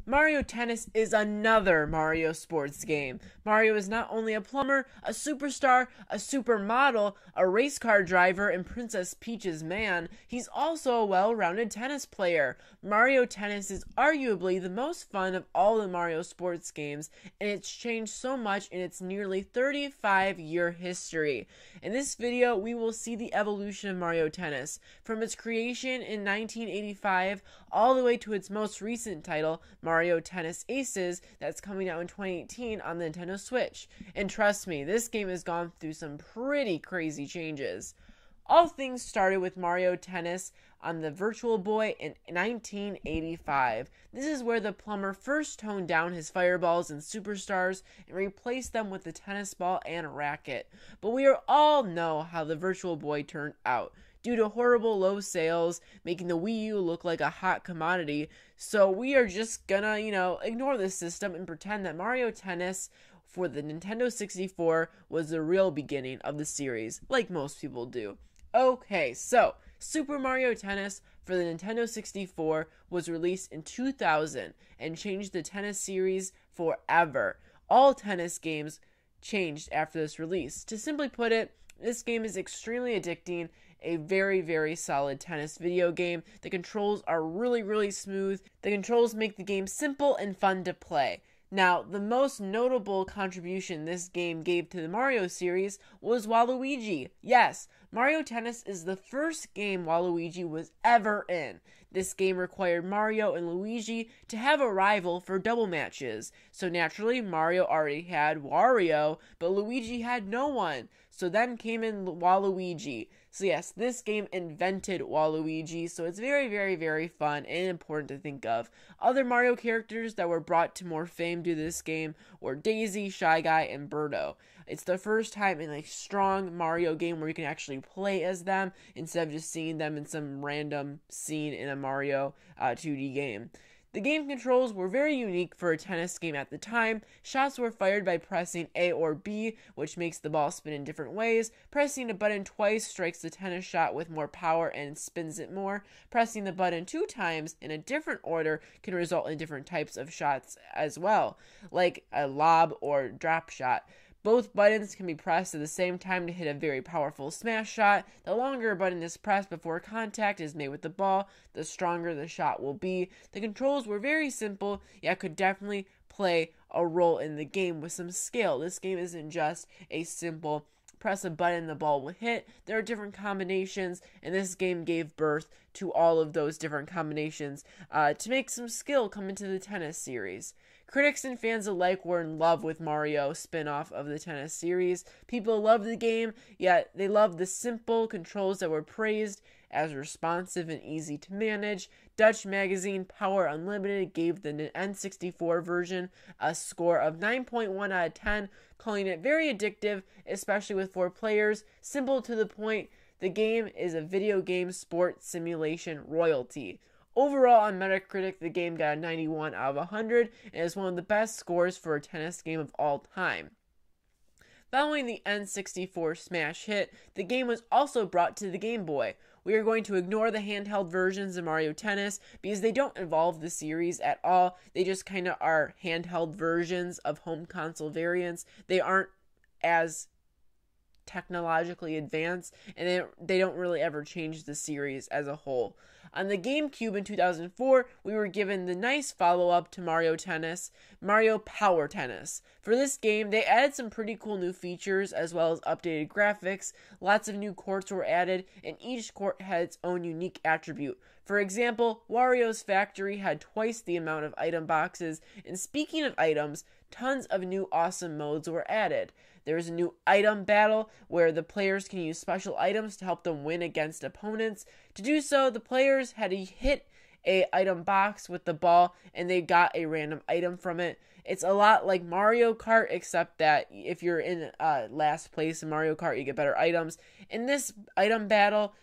Mario Tennis is another Mario sports game. Mario is not only a plumber, a superstar, a supermodel, a race car driver, and Princess Peach's man, he's also a well-rounded tennis player. Mario Tennis is arguably the most fun of all the Mario sports games, and it's changed so much in its nearly 35-year history. In this video, we will see the evolution of Mario Tennis, from its creation in 1985 all the way to its most recent title, Mario Tennis Aces, that's coming out in 2018 on the Nintendo Switch. And trust me, this game has gone through some pretty crazy changes. All things started with Mario Tennis on the Virtual Boy in 1985. This is where the plumber first toned down his fireballs and superstars and replaced them with the tennis ball and a racket. But we all know how the Virtual Boy turned out, due to horrible low sales, making the Wii U look like a hot commodity. So we are just gonna, ignore this system and pretend that Mario Tennis for the Nintendo 64 was the real beginning of the series, like most people do. Okay, so Super Mario Tennis for the Nintendo 64 was released in 2000 and changed the tennis series forever. All tennis games changed after this release. To simply put it, this game is extremely addicting, a very, very solid tennis video game. The controls are really, really smooth. The controls make the game simple and fun to play. Now, the most notable contribution this game gave to the Mario series was Waluigi. Yes, Mario Tennis is the first game Waluigi was ever in. This game required Mario and Luigi to have a rival for double matches. So naturally, Mario already had Wario, but Luigi had no one. So then came in Waluigi. So yes, this game invented Waluigi, so it's very, very, very fun and important to think of. Other Mario characters that were brought to more fame due to this game were Daisy, Shy Guy, and Birdo. It's the first time in a strong Mario game where you can actually play as them instead of just seeing them in some random scene in a Mario 2D game. The game controls were very unique for a tennis game at the time. Shots were fired by pressing A or B, which makes the ball spin in different ways. Pressing a button twice strikes the tennis shot with more power and spins it more. Pressing the button 2 times in a different order can result in different types of shots as well, like a lob or drop shot. Both buttons can be pressed at the same time to hit a very powerful smash shot. The longer a button is pressed before contact is made with the ball, the stronger the shot will be. The controls were very simple, yet could definitely play a role in the game with some skill. This game isn't just a simple press a button, the ball will hit. There are different combinations, and this game gave birth to all of those different combinations to make some skill come into the tennis series. Critics and fans alike were in love with Mario spin-off of the tennis series. People loved the game, yet they loved the simple controls that were praised as responsive and easy to manage. Dutch magazine Power Unlimited gave the N64 version a score of 9.1 out of 10, calling it very addictive, especially with 4 players, simple to the point. The game is a video game sport simulation royalty. Overall, on Metacritic, the game got a 91 out of 100 and is one of the best scores for a tennis game of all time. Following the N64 smash hit, the game was also brought to the Game Boy. We are going to ignore the handheld versions of Mario Tennis because they don't involve the series at all. They just kind of are handheld versions of home console variants. They aren't as technologically advanced, and they don't really ever change the series as a whole. On the GameCube in 2004, we were given the nice follow-up to Mario Tennis, Mario Power Tennis. For this game, they added some pretty cool new features as well as updated graphics. Lots of new courts were added, and each court had its own unique attribute. For example, Wario's factory had twice the amount of item boxes, and speaking of items, tons of new awesome modes were added. There is a new item battle where the players can use special items to help them win against opponents. To do so, the players had to hit a item box with the ball and they got a random item from it. It's a lot like Mario Kart, except that if you're in last place in Mario Kart, you get better items. In this item battle,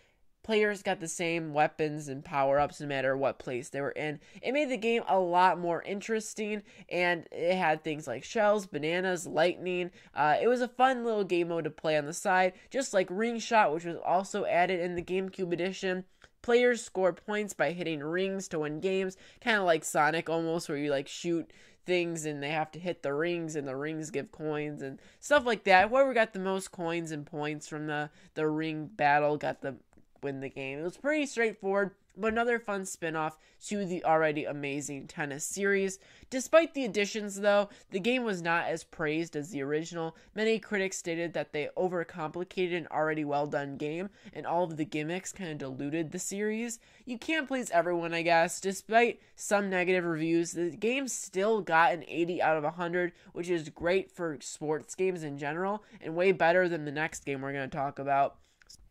players got the same weapons and power-ups no matter what place they were in. It made the game a lot more interesting, and it had things like shells, bananas, lightning. It was a fun little game mode to play on the side, just like Ring Shot, which was also added in the GameCube edition. Players score points by hitting rings to win games, kind of like Sonic almost, where you like shoot things and they have to hit the rings and the rings give coins and stuff like that. Whoever got the most coins and points from the ring battle got the win the game. It was pretty straightforward, but another fun spin-off to the already amazing tennis series. Despite the additions, though, the game was not as praised as the original. Many critics stated that they overcomplicated an already well-done game, and all of the gimmicks kind of diluted the series. You can't please everyone, I guess. Despite some negative reviews, the game still got an 80 out of 100, which is great for sports games in general, and way better than the next game we're going to talk about.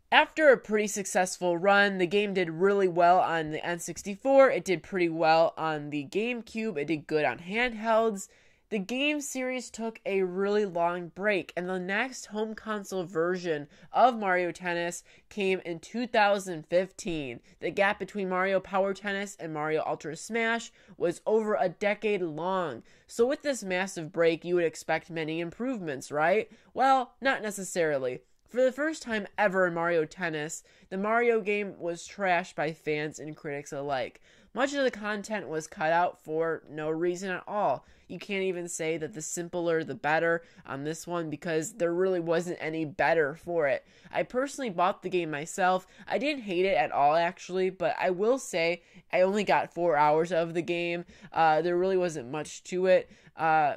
After a pretty successful run, the game did really well on the N64, it did pretty well on the GameCube, it did good on handhelds. The game series took a really long break, and the next home console version of Mario Tennis came in 2015. The gap between Mario Power Tennis and Mario Ultra Smash was over a decade long. So with this massive break, you would expect many improvements, right? Well, not necessarily. For the first time ever in Mario Tennis, the Mario game was trashed by fans and critics alike. Much of the content was cut out for no reason at all. You can't even say that the simpler the better on this one because there really wasn't any better for it. I personally bought the game myself. I didn't hate it at all actually, but I will say I only got 4 hours of the game. There really wasn't much to it.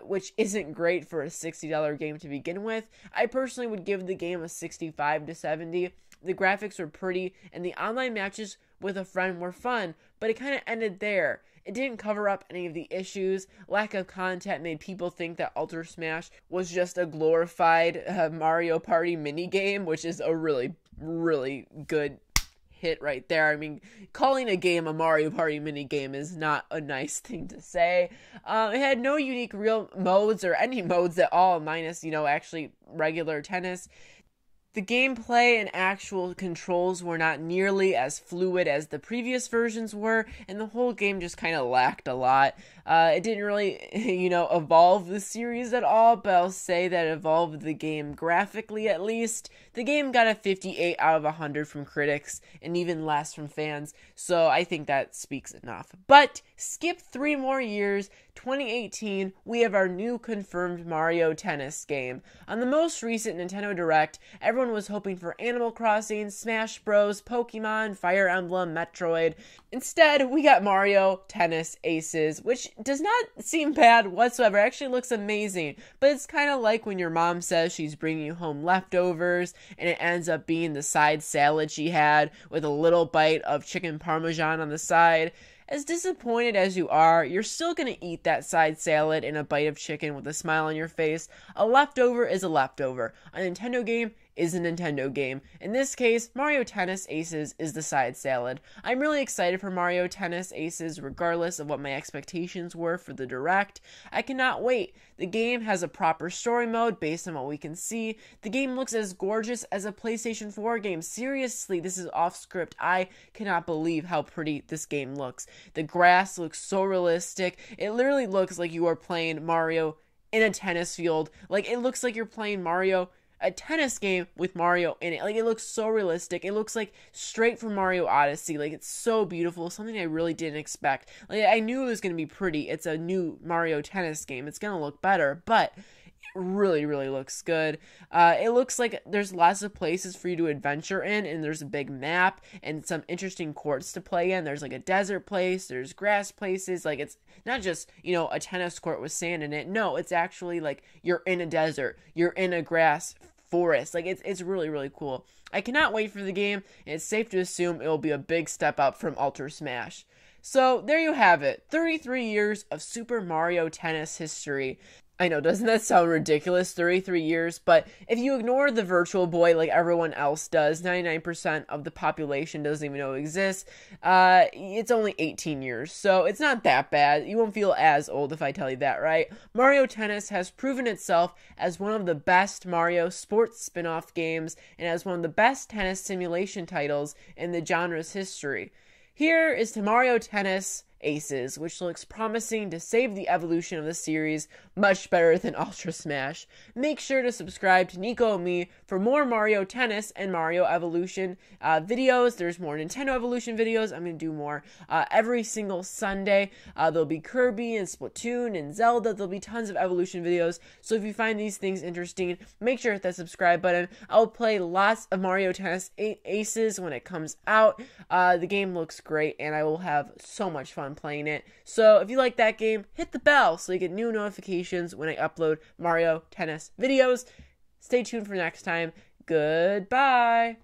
Which isn't great for a $60 game to begin with. I personally would give the game a 65 to 70. The graphics were pretty, and the online matches with a friend were fun, but it kind of ended there. It didn't cover up any of the issues. Lack of content made people think that Ultra Smash was just a glorified Mario Party minigame, which is a really, really good hit right there. I mean, calling a game a Mario Party minigame is not a nice thing to say. It had no unique real modes or any modes at all, minus, actually regular tennis. The gameplay and actual controls were not nearly as fluid as the previous versions were, and the whole game just kind of lacked a lot. It didn't really, evolve the series at all, but I'll say that it evolved the game graphically at least. The game got a 58 out of 100 from critics, and even less from fans, so I think that speaks enough. But skip 3 more years, 2018, we have our new confirmed Mario Tennis game. On the most recent Nintendo Direct, everyone was hoping for Animal Crossing, Smash Bros, Pokemon, Fire Emblem, Metroid. Instead, we got Mario Tennis Aces, which does not seem bad whatsoever. It actually looks amazing, but it's kind of like when your mom says she's bringing you home leftovers, and it ends up being the side salad she had with a little bite of chicken parmesan on the side. As disappointed as you are, you're still going to eat that side salad and a bite of chicken with a smile on your face. A leftover is a leftover. A Nintendo game is a Nintendo game. In this case, Mario Tennis Aces is the side salad. I'm really excited for Mario Tennis Aces regardless of what my expectations were for the Direct. I cannot wait. The game has a proper story mode based on what we can see. The game looks as gorgeous as a PlayStation 4 game. Seriously, this is off script. I cannot believe how pretty this game looks. The grass looks so realistic. It literally looks like you are playing Mario in a tennis field. Like, it looks like you're playing Mario, a tennis game with Mario in it. Like, it looks so realistic. It looks like straight from Mario Odyssey. Like, it's so beautiful. Something I really didn't expect. Like, I knew it was going to be pretty. It's a new Mario Tennis game. It's going to look better, but it really, really looks good. It looks like there's lots of places for you to adventure in, and there's a big map and some interesting courts to play in. There's like a desert place, there's grass places. Like, it's not just, a tennis court with sand in it. No, it's actually like you're in a desert, you're in a grass forest. Like, it's really, really cool. I cannot wait for the game, and it's safe to assume it will be a big step up from Ultra Smash. So there you have it, 33 years of Super Mario Tennis history. I know, doesn't that sound ridiculous, 33 years? But if you ignore the Virtual Boy like everyone else does, 99% of the population doesn't even know it exists, it's only 18 years, so it's not that bad. You won't feel as old if I tell you that, right? Mario Tennis has proven itself as one of the best Mario sports spin-off games, and as one of the best tennis simulation titles in the genre's history. Here is to Mario Tennis Aces, which looks promising to save the evolution of the series much better than Ultra Smash. Make sure to subscribe to Niko Amii for more Mario Tennis and Mario Evolution videos. There's more Nintendo Evolution videos. I'm going to do more every single Sunday. There'll be Kirby and Splatoon and Zelda. There'll be tons of Evolution videos. So if you find these things interesting, make sure to hit that subscribe button. I'll play lots of Mario Tennis Aces when it comes out. The game looks great, and I will have so much fun playing it. So if you like that game, hit the bell so you get new notifications when I upload Mario Tennis videos. Stay tuned for next time. Goodbye.